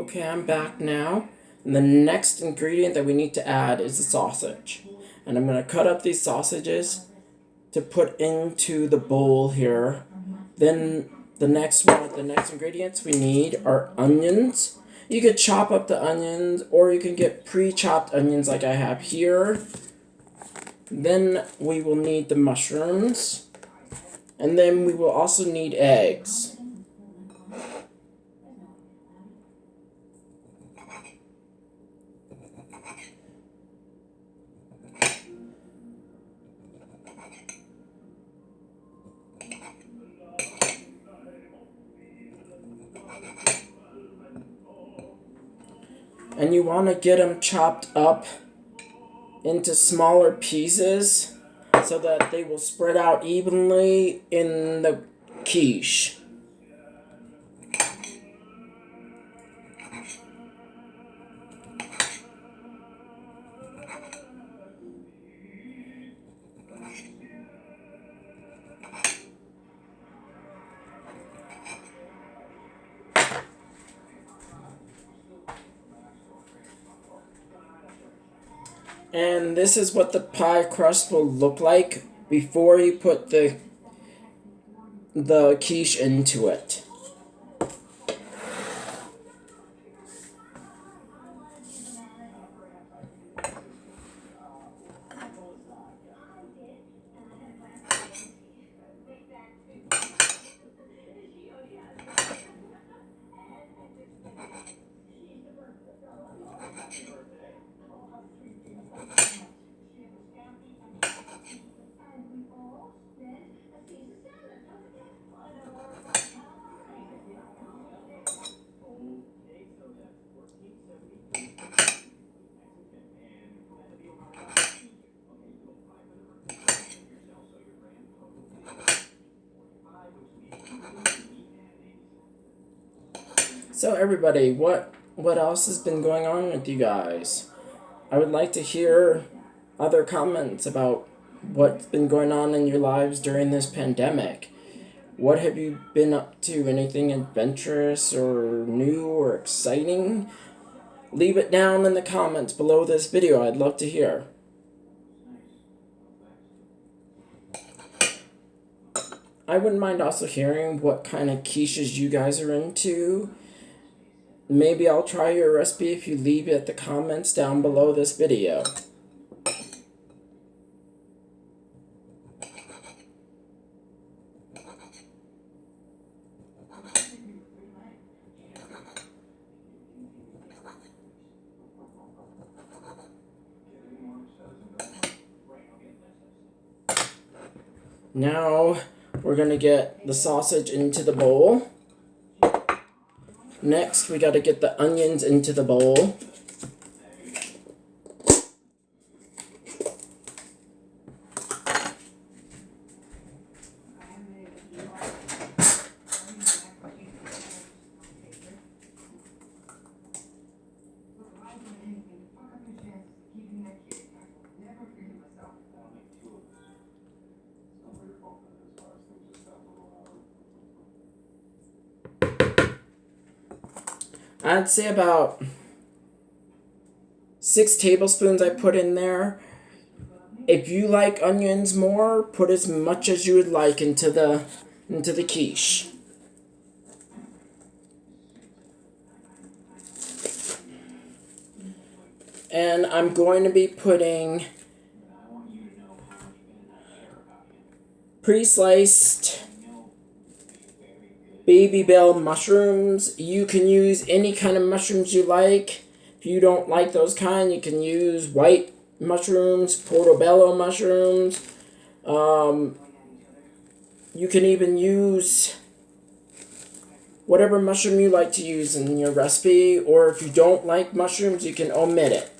Okay, I'm back now. And the next ingredient that we need to add is the sausage. And I'm going to cut up these sausages to put into the bowl here. Then the next ingredients we need are onions. You could chop up the onions or you can get pre-chopped onions like I have here. Then we will need the mushrooms. And then we will also need eggs. And you want to get them chopped up into smaller pieces so that they will spread out evenly in the quiche. And this is what the pie crust will look like before you put the quiche into it. So everybody, what else has been going on with you guys? I would like to hear other comments about what's been going on in your lives during this pandemic. What have you been up to? Anything adventurous or new or exciting? Leave it down in the comments below this video. I'd love to hear. I wouldn't mind also hearing what kind of quiches you guys are into. Maybe I'll try your recipe if you leave it in the comments down below this video. Now we're going to get the sausage into the bowl. Next, we got to get the onions into the bowl. I'd say about 6 tablespoons I put in there. If you like onions more, put as much as you would like into the quiche. And I'm going to be putting pre-sliced baby bell mushrooms. You can use any kind of mushrooms you like. If you don't like those kind, you can use white mushrooms, portobello mushrooms. You can even use whatever mushroom you like to use in your recipe, or if you don't like mushrooms, you can omit it.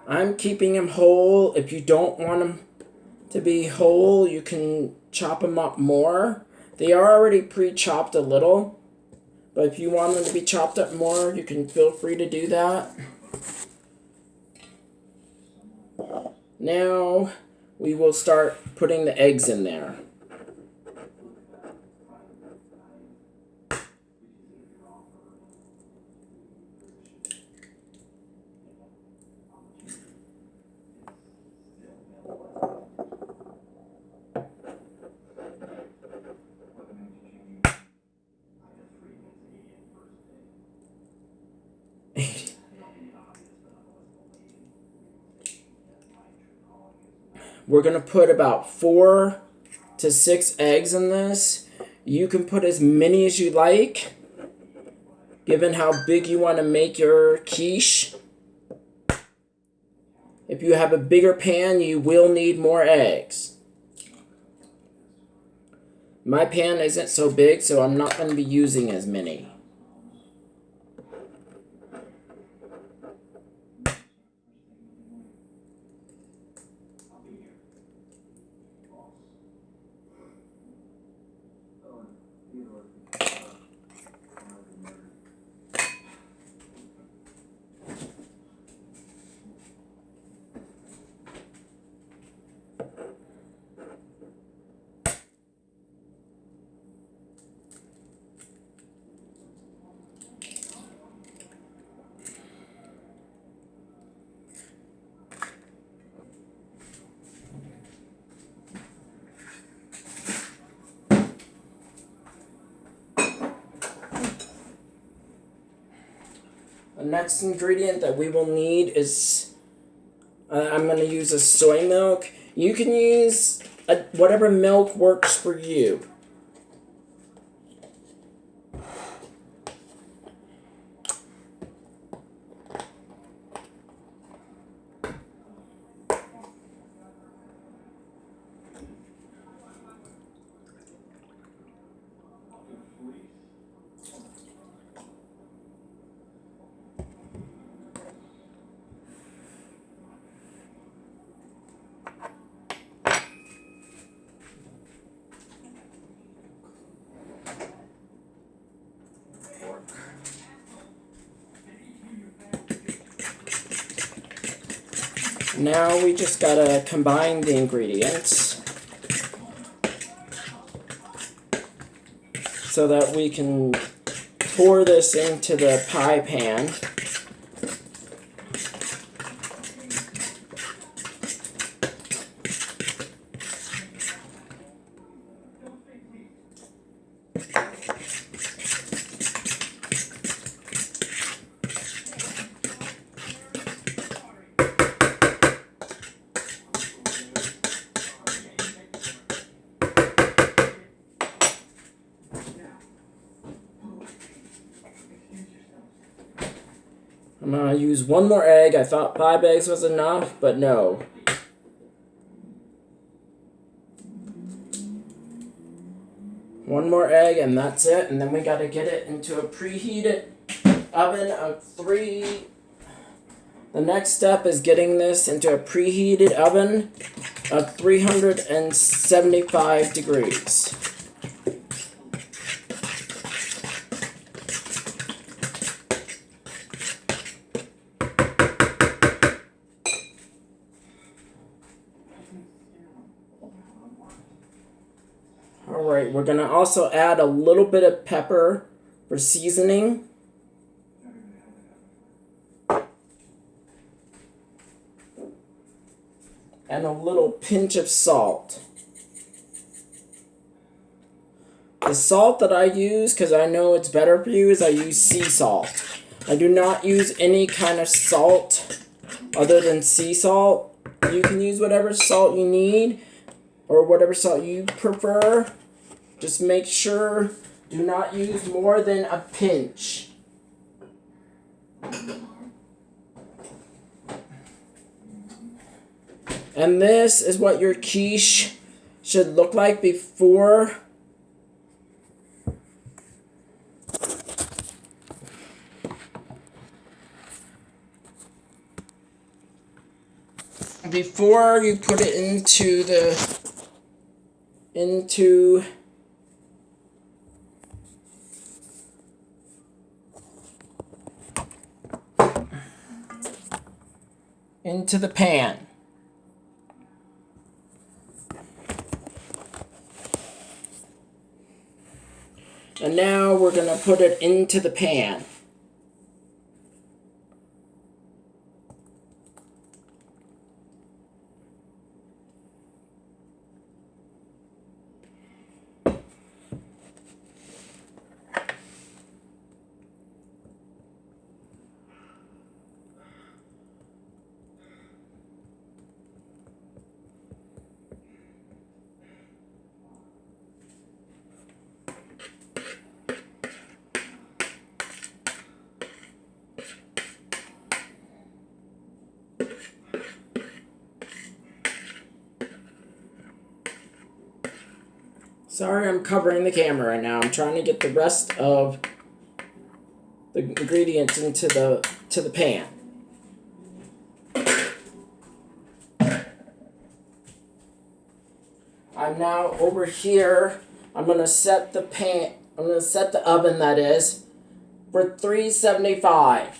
I'm keeping them whole. If you don't want them to be whole, you can chop them up more. They are already pre-chopped a little, but if you want them to be chopped up more, you can feel free to do that. Now we will start putting the eggs in there. We're going to put about 4 to 6 eggs in this. You can put as many as you like, given how big you want to make your quiche. If you have a bigger pan, you will need more eggs. My pan isn't so big, so I'm not going to be using as many. The next ingredient that we will need is, I'm going to use a soy milk. You can use whatever milk works for you. Now we just gotta combine the ingredients so that we can pour this into the pie pan. I'm going to use one more egg. I thought 5 eggs was enough, but no. One more egg and that's it. And then we got to get it into a preheated oven of 3. The next step is getting this into a preheated oven of 375 degrees. Alright, we're going to also add a little bit of pepper for seasoning. And a little pinch of salt. The salt that I use, because I know it's better for you, is I use sea salt. I do not use any kind of salt other than sea salt. You can use whatever salt you need or whatever salt you prefer. Just make sure do not use more than a pinch. And this is what your quiche should look like before before you put it into into the pan. And now we're going to put it into the pan. Sorry, I'm covering the camera right now. I'm trying to get the rest of the ingredients into the pan. I'm now over here. I'm gonna set the oven, that is, for 375.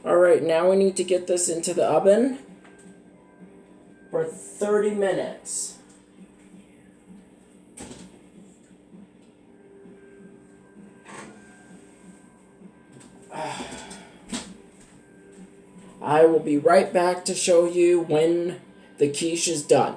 Alright, now we need to get this into the oven for 30 minutes. I will be right back to show you when the quiche is done.